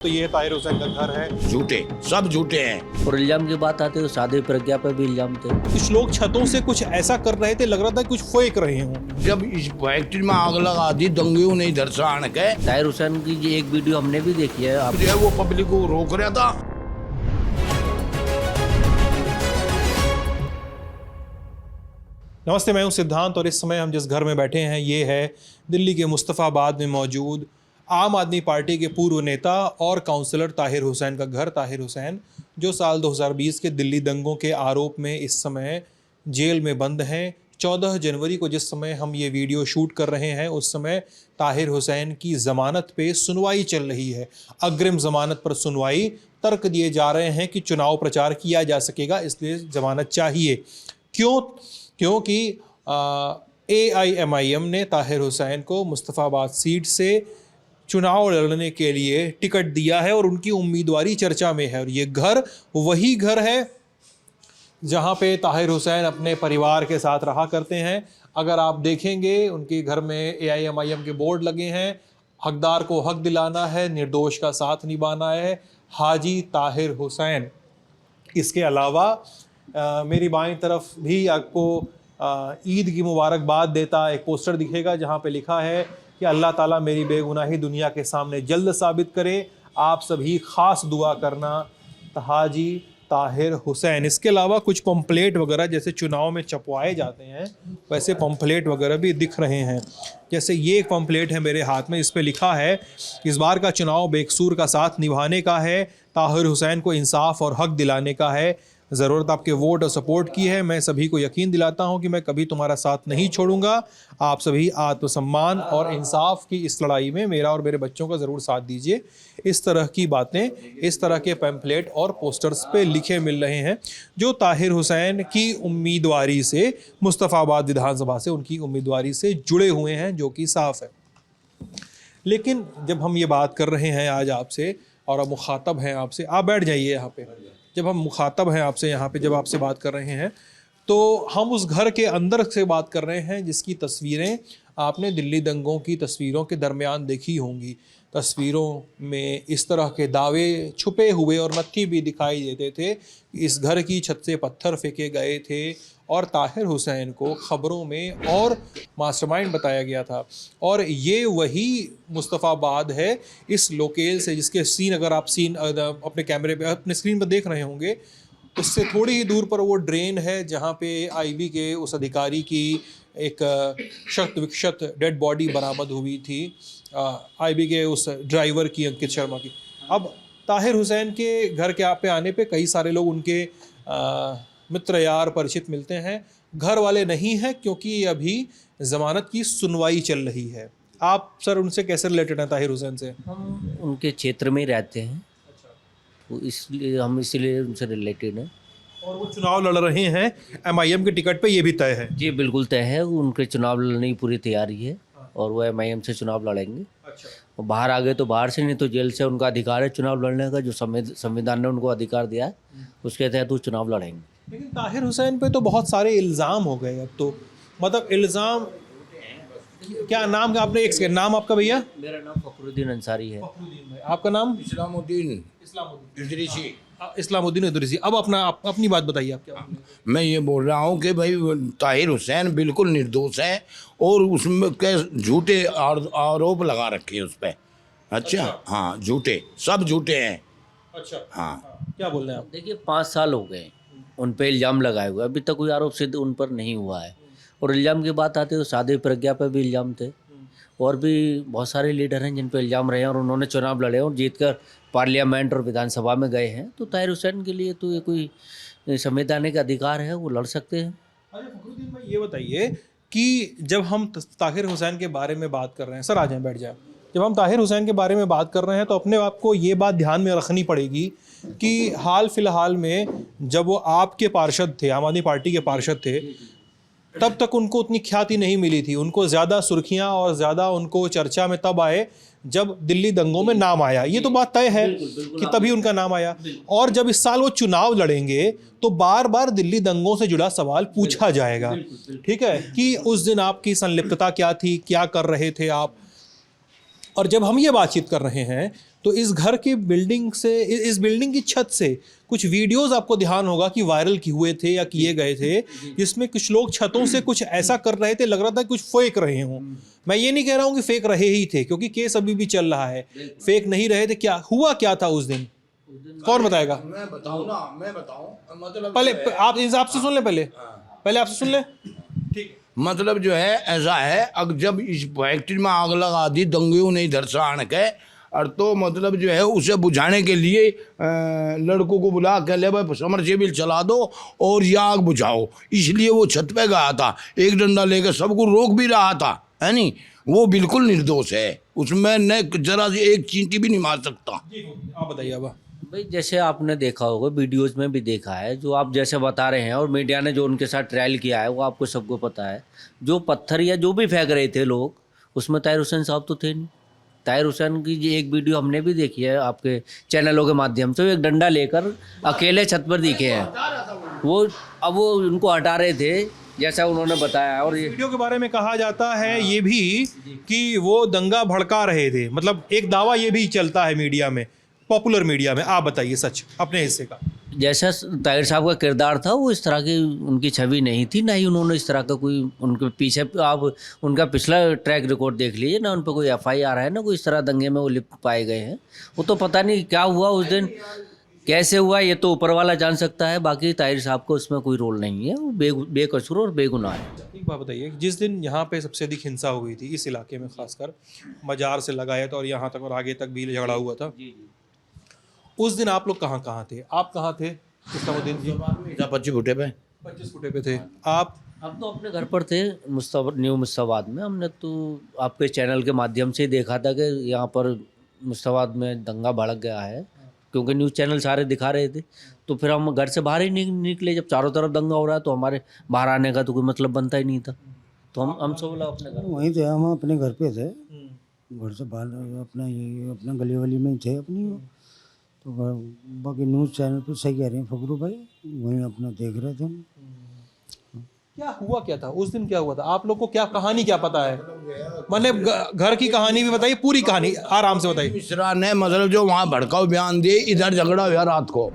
तो ये ताहिर हुसैन का घर है। झूठे, सब झूठे हैं। और इल्जाम की बात आती है तो सादे प्रज्ञा पे भी इल्जाम थे। कुछ लोग छतों से कुछ ऐसा कर रहे थे, लग रहा था कुछ फेंक रहे हों। जब इस फैक्ट्री में आग लगा दी दंगे नहीं इधर से आने के, ताहिर हुसैन की ये एक वीडियो हमने भी देखी है। आप जो है वो पब्लिक को रोक रहा था। नमस्ते, मैं हूं सिद्धांत और इस समय हम जिस घर में बैठे हैं ये है दिल्ली के मुस्तफ़ाबाद में मौजूद आम आदमी पार्टी के पूर्व नेता और काउंसलर ताहिर हुसैन का घर। ताहिर हुसैन जो साल 2020 के दिल्ली दंगों के आरोप में इस समय जेल में बंद हैं। 14 जनवरी को जिस समय हम ये वीडियो शूट कर रहे हैं उस समय ताहिर हुसैन की ज़मानत पे सुनवाई चल रही है। अग्रिम ज़मानत पर सुनवाई, तर्क दिए जा रहे हैं कि चुनाव प्रचार किया जा सकेगा इसलिए ज़मानत चाहिए। क्योंकि AIMIM ने ताहिर हुसैन को मुस्तफ़ाबाद सीट से चुनाव लड़ने के लिए टिकट दिया है और उनकी उम्मीदवारी चर्चा में है। और ये घर वही घर है जहां पे ताहिर हुसैन अपने परिवार के साथ रहा करते हैं। अगर आप देखेंगे उनके घर में AIMIM के बोर्ड लगे हैं। हकदार को हक दिलाना है, निर्दोष का साथ निभाना है, हाजी ताहिर हुसैन। इसके अलावा मेरी बाईं तरफ भी आपको ईद की मुबारकबाद देता एक पोस्टर दिखेगा जहां पे लिखा है कि अल्लाह ताला मेरी बेगुनाही दुनिया के सामने जल्द साबित करे, आप सभी ख़ास दुआ करना, हाजी ताहिर हुसैन। इसके अलावा कुछ पंपलेट वगैरह जैसे चुनाव में छपवाए जाते हैं वैसे पंपलेट वगैरह भी दिख रहे हैं। जैसे ये एक पंपलेट है मेरे हाथ में, इस पे लिखा है इस बार का चुनाव बेकसूर का साथ निभाने का है, ताहिर हुसैन को इंसाफ और हक दिलाने का है, ज़रूरत आपके वोट और सपोर्ट की है। मैं सभी को यकीन दिलाता हूं कि मैं कभी तुम्हारा साथ नहीं छोड़ूंगा। आप सभी आत्मसम्मान और इंसाफ की इस लड़ाई में मेरा और मेरे बच्चों का ज़रूर साथ दीजिए। इस तरह की बातें, इस तरह के पैम्फलेट और पोस्टर्स पे लिखे मिल रहे हैं जो ताहिर हुसैन की उम्मीदवारी से, मुस्तफ़ाबाद विधानसभा से उनकी उम्मीदवारी से जुड़े हुए हैं, जो कि साफ़ है। लेकिन जब हम ये बात कर रहे हैं आज आपसे और अब मुखातब हैं आपसे, आप बैठ जाइए यहाँ पे। जब हम मुखातब हैं आपसे यहाँ पे, जब आपसे बात कर रहे हैं तो हम उस घर के अंदर से बात कर रहे हैं जिसकी तस्वीरें आपने दिल्ली दंगों की तस्वीरों के दरमियान देखी होंगी। तस्वीरों में इस तरह के दावे छुपे हुए और नत्थी भी दिखाई देते थे। इस घर की छत से पत्थर फेंके गए थे और ताहिर हुसैन को खबरों में और मास्टरमाइंड बताया गया था। और ये वही मुस्तफ़ाबाद है इस लोकेल से, जिसके सीन अगर आप अपने कैमरे पे अपने स्क्रीन पर देख रहे होंगे, उससे थोड़ी ही दूर पर वो ड्रेन है जहाँ पे IB के उस अधिकारी की एक शत विक्षत डेड बॉडी बरामद हुई थी, IB के उस ड्राइवर की, अंकित शर्मा की। अब ताहिर हुसैन के घर के पे आने पे कई सारे लोग उनके मित्र यार परिचित मिलते हैं। घर वाले नहीं हैं क्योंकि अभी ज़मानत की सुनवाई चल रही है। आप सर उनसे कैसे रिलेटेड हैं ताहिर हुसैन से? हम उनके क्षेत्र में ही रहते हैं, तो इसलिए हम इसीलिए उनसे रिलेटेड हैं। और वो चुनाव लड़ रहे हैं MIM के टिकट पे, ये भी तय है? जी बिल्कुल तय है, उनके चुनाव लड़ने की पूरी तैयारी है और वो MIM से चुनाव लड़ेंगे। अच्छा। और बाहर आ गए तो बाहर से, नहीं तो जेल से उनका अधिकार है चुनाव लड़ने का, जो संविधान ने उनको अधिकार दिया है उसके तहत वो चुनाव लड़ेंगे। लेकिन ताहिर हुसैन पे तो बहुत सारे इल्ज़ाम हो गए अब तो, मतलब इल्ज़ाम क्या नाम का आपने, एक सेकंड, नाम आपका भैया? मेरा नाम फखरुद्दीन अंसारी है। आपका नाम? इस्लामुद्दीन इस्लामुद्दीन इदरीसी। अब अपनी बात बताइए, आप क्या बोल रहे हैं? मैं ये बोल रहा हूँ कि भाई ताहिर हुसैन बिल्कुल निर्दोष है और उसमें के झूठे आरोप लगा रखे हैं उस पर। अच्छा, हाँ, झूठे, सब झूठे हैं। अच्छा, हाँ, क्या बोल रहे हैं आप? देखिए 5 साल हो गए उन पे इल्ज़ाम लगाए हुए, अभी तक कोई आरोप सिद्ध उन पर नहीं हुआ है। और इल्ज़ाम की बात आती है तो सादे प्रज्ञा पे भी इल्ज़ाम थे और भी बहुत सारे लीडर हैं जिन पे इल्ज़ाम रहे हैं और उन्होंने चुनाव लड़े और जीतकर पार्लियामेंट और विधानसभा में गए हैं। तो ताहिर हुसैन के लिए तो ये कोई संवैधानिक अधिकार है, वो लड़ सकते हैं। अरे फखरुद्दीन भाई, ये बताइए कि जब हम ताहिर हुसैन के बारे में बात कर रहे हैं, सर आ जाएं, बैठ जाए। जब हम ताहिर हुसैन के बारे में बात कर रहे हैं तो अपने आप को ये बात ध्यान में रखनी पड़ेगी कि हाल फिलहाल में जब वो आपके पार्षद थे, आम आदमी पार्टी के पार्षद थे, तब तक उनको उतनी ख्याति नहीं मिली थी। उनको ज़्यादा सुर्खियां और ज़्यादा उनको चर्चा में तब आए जब दिल्ली दंगों में नाम आया। ये तो बात तय है कि तभी उनका नाम आया। और जब इस साल वो चुनाव लड़ेंगे तो बार बार दिल्ली दंगों से जुड़ा सवाल पूछा जाएगा, ठीक है, कि उस दिन आपकी संलिप्तता क्या थी, क्या कर रहे थे आप। और जब हम ये बातचीत कर रहे हैं तो इस घर की बिल्डिंग से, इस बिल्डिंग की छत से कुछ वीडियोस आपको ध्यान होगा कि वायरल किए हुए थे या किए गए थे, जिसमें कुछ लोग छतों से कुछ ऐसा कर रहे थे, लग रहा था कुछ फेंक रहे हों। मैं ये नहीं कह रहा हूँ कि फेंक रहे ही थे, क्योंकि केस अभी भी चल रहा है, फेंक नहीं रहे थे। क्या हुआ, क्या था उस दिन, कौन बताएगा? मैं बताऊं ना, मैं बताऊं मतलब पहले आप आपसे सुन ले, पहले आपसे सुन ले। ठीक, मतलब जो है ऐसा है, अगर जब इस फैक्ट्री में आग लगा दी दंगे ने इधर से आने के, और तो मतलब जो है उसे बुझाने के लिए लड़कों को बुला के ले भाई समरसेबिल चला दो और ये आग बुझाओ, इसलिए वो छत पे गया था, एक डंडा लेकर सबको रोक भी रहा था, है नहीं। वो बिल्कुल निर्दोष है, उसमें न जरा सी एक चींटी भी नहीं मार सकता। आप बताइए अब। भाई जैसे आपने देखा होगा, वीडियोस में भी देखा है, जो आप जैसे बता रहे हैं, और मीडिया ने जो उनके साथ ट्रायल किया है वो आपको सबको पता है। जो पत्थर या जो भी फेंक रहे थे लोग, उसमें ताहिर हुसैन साहब तो थे नहीं। ताहिर हुसैन की ये एक वीडियो हमने भी देखी है आपके चैनलों के माध्यम से, वो एक डंडा लेकर अकेले छत पर दिखे हैं। वो अब वो उनको हटा रहे थे जैसा उन्होंने बताया। और ये वीडियो के बारे में कहा जाता है ये भी कि वो दंगा भड़का रहे थे, मतलब एक दावा ये भी चलता है मीडिया में, पॉपुलर मीडिया में। आप बताइए सच अपने हिस्से का। जैसा ताहिर साहब का किरदार था, वो इस तरह की उनकी छवि नहीं थी, ना ही उन्होंने इस तरह का कोई उनके पीछे, आप उनका पिछला ट्रैक रिकॉर्ड देख लीजिए ना, उन पर कोई FIR है ना कोई इस तरह दंगे में वो लिप्त पाए गए हैं। वो तो पता नहीं क्या हुआ उस दिन, कैसे हुआ, ये तो ऊपर वाला जान सकता है। बाकी ताहिर साहब को उसमें कोई रोल नहीं है, वो बेकसूर और बेगुनाह है। एक बात बताइए, जिस दिन यहाँ पे सबसे अधिक हिंसा हो गई थी इस इलाके में, खासकर मजार से लगाया था और यहाँ तक और आगे तक भी झगड़ा हुआ था, उस दिन आप लोग कहाँ कहाँ थे? आप कहाँ थे इस्लामुद्दीन जी? 25 फुटे पे 25 फुटे पे थे आप? हम तो अपने घर पर थे, न्यू मुस्ताबाद में। हमने तो आपके चैनल के माध्यम से देखा था कि यहाँ पर मुस्ताबाद में दंगा भड़क गया है, क्योंकि न्यूज़ चैनल सारे दिखा रहे थे। तो फिर हम घर से बाहर ही नहीं निकले। जब चारों तरफ दंगा हो रहा है तो हमारे बाहर आने का तो कोई मतलब बनता ही नहीं था। तो हम सब लोग अपने घर वहीं थे, हम अपने घर पे थे, घर से बाहर अपना ये अपना गली वली में ही थे अपनी। तो बाकी न्यूज़ चैनल पे सही कह रहे हैं फकरू भाई, वहीं अपना देख रहे थे हम। क्या हुआ, क्या था उस दिन, क्या हुआ था? आप लोग को क्या कहानी क्या पता है? मतलब घर की कहानी भी बताइए, पूरी कहानी आराम से बताइए। मिश्रा ने मतलब जो वहाँ भड़काऊ बयान दिए, इधर झगड़ा हुआ रात को,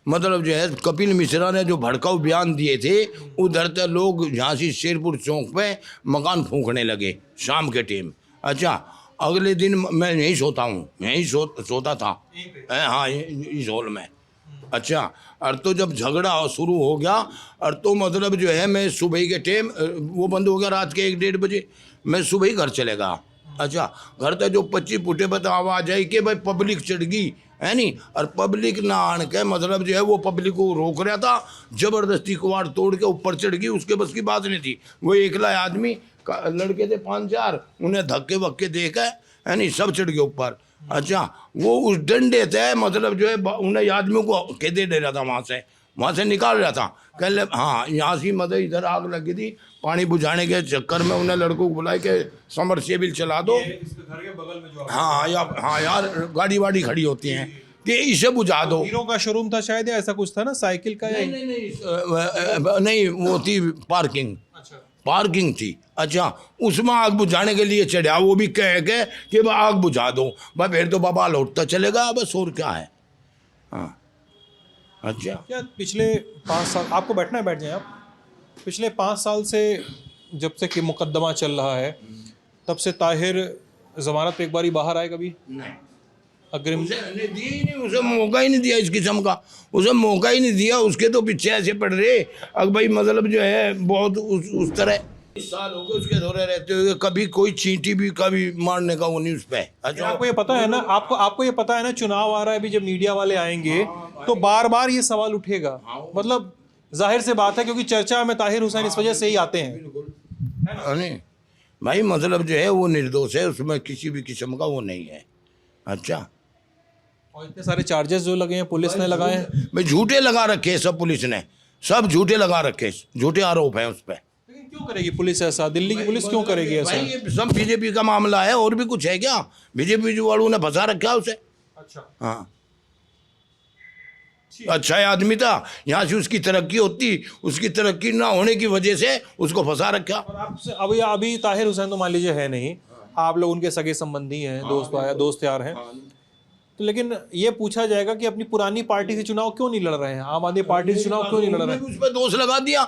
मतलब जो है कपिल मिश्रा ने जो भड़काऊ बयान दिए थे, उधर से लोग झांसी शेरपुर चौक पे मकान फूंकने लगे शाम के टाइम। अच्छा, अगले दिन मैं यहीं सोता हूँ, यहीं सोता था, हाँ इस हॉल में। अच्छा, और तो जब झगड़ा शुरू हो गया, और तो मतलब जो है मैं सुबह के टाइम, वो बंद हो गया रात के 1-1:30 बजे, मैं सुबह ही घर चले गया। अच्छा, घर तक जो 25 फुटे पर आवाज़ आई कि भाई पब्लिक चढ़ गई, है नहीं। और पब्लिक ना आन के मतलब जो है वो पब्लिक को रोक रहा था, ज़बरदस्ती कुआड़ तोड़ के ऊपर चढ़ गई, उसके बस की बात नहीं थी। वो एकला आदमी, लड़के थे 5-4, उन्हें धक्के वक्के दे के, है नहीं, सब चढ़ गए ऊपर। अच्छा, वो उस डंडे थे मतलब जो है उन्हें आदमियों को कैदे दे रहा था, वहाँ से निकाल रहा था। कह ले हाँ, यहाँ से मतलब इधर आग लगी थी, पानी बुझाने के चक्कर में उन्हें लड़कों को बुलाया कि समरसेबिल चला दो। घर के बगल में जो हाँ यार, गाड़ी वाड़ी खड़ी होती हैं कि इसे बुझा दो। हीरो का शोरूम था शायद, या ऐसा कुछ था ना, साइकिल का? नहीं, वो थी पार्किंग थी। अच्छा, उसमें आग बुझाने के लिए चढ़ा, वो भी कह के कि आग बुझा दो भाई, फिर तो बाबा लौटता चलेगा बस, और क्या है। हाँ, अच्छा, क्या पिछले 5 साल, आपको बैठना है, बैठ जाए आप। पिछले 5 साल से जब से कि मुकदमा चल रहा है, तब से ताहिर जमानत पे एक बार ही बाहर आए कभी? नहीं, अग्रिम उसे मौका ही नहीं दिया, इस किस्म का उसे मौका ही नहीं दिया। उसके तो पीछे ऐसे पड़ रहे, अब भाई मतलब जो है बहुत उस तरह 20 साल हो गए उसके दौरे रहते हुए, कभी कोई चींटी भी कभी मारने का वो नहीं उस पे। अच्छा, आपको ये पता है ना, आपको ये पता है ना, चुनाव आ रहा है अभी, जब मीडिया वाले आएंगे तो बार बार ये सवाल उठेगा। मतलब जाहिर से बात है, क्योंकि चर्चा में ताहिर हुसैन इस वजह से ही आते हैं। नहीं भाई, मतलब जो है वो निर्दोष है, उसमें किसी भी किस्म का वो नहीं है। अच्छा, और इतने सारे चार्जेस जो लगे हैं पुलिस ने लगाए हैं, भाई झूठे लगा रखे सब, पुलिस ने सब झूठे लगा रखे, झूठे आरोप हैं उस पर। लेकिन क्यों करेगी पुलिस ऐसा? दिल्ली की पुलिस क्यों करेगी ऐसा? भाई ये सब बीजेपी का मामला है, और भी कुछ है क्या? बीजेपी वालों ने फंसा रखा उसे। अच्छा, हाँ, अच्छा आदमी था, यहाँ से उसकी तरक्की होती, उसकी तरक्की ना होने की वजह से उसको फंसा रखा। और आपसे अभी ताहिर हुसैन तो मान लीजिए है नहीं, आप लोग उनके सगे संबंधी हैं, दोस्त यार हैं, तो लेकिन ये पूछा जाएगा कि अपनी पुरानी पार्टी से चुनाव क्यों नहीं लड़ रहे हैं, आम आदमी पार्टी से चुनाव क्यों नहीं लड़ रहे हैं? उस पर दोष लगा दिया।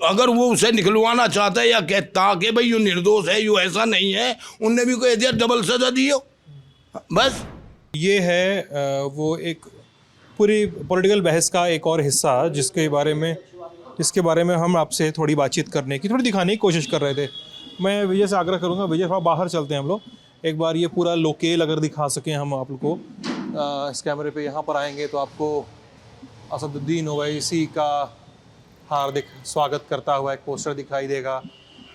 अगर वो उसे निकलवाना चाहता है या कहता कि भाई यो निर्दोष है, यो ऐसा नहीं है, उनने भी कह दिया डबल सजा दियो बस। ये है वो एक पूरी पॉलिटिकल बहस का एक और हिस्सा जिसके बारे में हम आपसे थोड़ी बातचीत करने की, थोड़ी दिखाने की कोशिश कर रहे थे। मैं विजय से आग्रह करूंगा, विजय थोड़ा बाहर चलते हैं हम लोग, एक बार ये पूरा लोकेल अगर दिखा सकें हम आप लोग को इस कैमरे पे। यहाँ पर आएंगे तो आपको असदुद्दीन ओवैसी का हार्दिक स्वागत करता हुआ एक पोस्टर दिखाई देगा,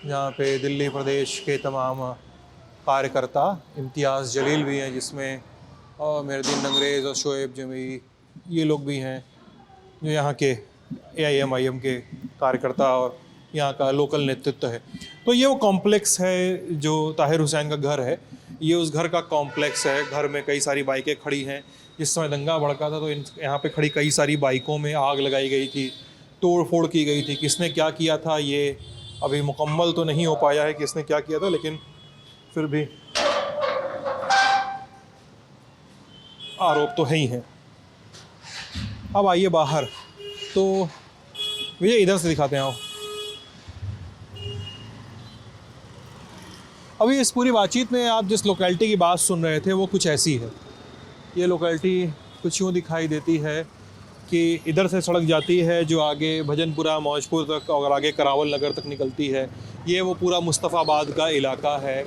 जहाँ पे दिल्ली प्रदेश के तमाम कार्यकर्ता, इम्तियाज़ जलील भी हैं जिसमें, और मेहरदीन अंग्रेज़ और शोएब जमी, ये लोग भी हैं जो यहाँ के AIM के कार्यकर्ता और यहाँ का लोकल नेतृत्व है। तो ये वो कॉम्प्लेक्स है जो ताहिर हुसैन का घर है, ये उस घर का कॉम्प्लेक्स है। घर में कई सारी बाइकें खड़ी हैं। जिस समय दंगा भड़का था तो यहाँ पे खड़ी कई सारी बाइकों में आग लगाई गई थी, तोड़ फोड़ की गई थी। किसने क्या किया था ये अभी मुकम्मल तो नहीं हो पाया है किसने क्या किया था, लेकिन फिर भी आरोप तो है ही है। अब आइए बाहर, तो भैया इधर से दिखाते हैं। आओ, अभी इस पूरी बातचीत में आप जिस लोकेलिटी की बात सुन रहे थे वो कुछ ऐसी है। ये लोकेलिटी कुछ यूँ दिखाई देती है कि इधर से सड़क जाती है जो आगे भजनपुरा मौजपुर तक और आगे करावल नगर तक निकलती है। ये वो पूरा मुस्तफ़ाबाद का इलाका है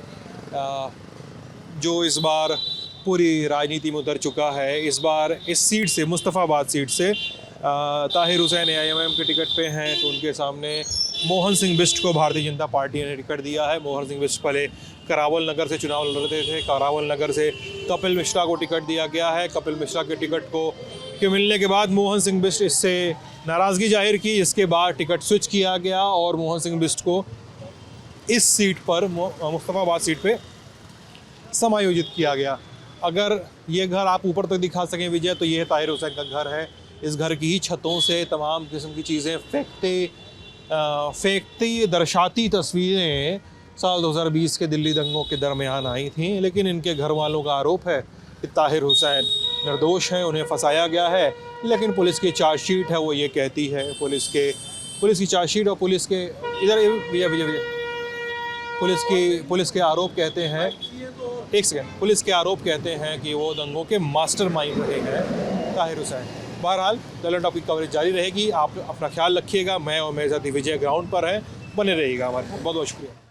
जो इस बार पूरी राजनीति में उतर चुका है। इस बार इस सीट से, मुस्तफ़ाबाद सीट से ताहिर हुसैन AIM के टिकट पे हैं, तो उनके सामने मोहन सिंह बिष्ट को भारतीय जनता पार्टी ने टिकट दिया है। मोहन सिंह बिष्ट पहले करावल नगर से चुनाव लड़ते थे, करावल नगर से कपिल मिश्रा को टिकट दिया गया है। कपिल मिश्रा के टिकट के मिलने के बाद मोहन सिंह बिष्ट इससे नाराज़गी जाहिर की, इसके बाद टिकट स्विच किया गया और मोहन सिंह बिष्ट को इस सीट पर, मुस्तफ़ाबाद सीट पे समायोजित किया गया। अगर ये घर आप ऊपर तक दिखा सकें विजय, तो ये ताहिर हुसैन का घर है। इस घर की ही छतों से तमाम किस्म की चीज़ें फेंकती दर्शाती तस्वीरें साल 2020 के दिल्ली दंगों के दरमियान आई थीं, लेकिन इनके घर वालों का आरोप है कि ताहिर हुसैन निर्दोष हैं, उन्हें फंसाया गया है। लेकिन पुलिस की चार्जशीट है वो ये कहती है, पुलिस की चार्जशीट और पुलिस के इधर विजय पुलिस के आरोप कहते हैं, एक सेकेंड, पुलिस के आरोप कहते हैं कि वो दंगों के मास्टरमाइंड रहे हैं ताहिर हुसैन। बहरहाल टैलेंट टॉप की कवरेज जारी रहेगी। आप अपना ख्याल रखिएगा। मैं और मेरे साथी विजय ग्राउंड पर हैं, बने रहिएगा हमारे। बहुत बहुत शुक्रिया।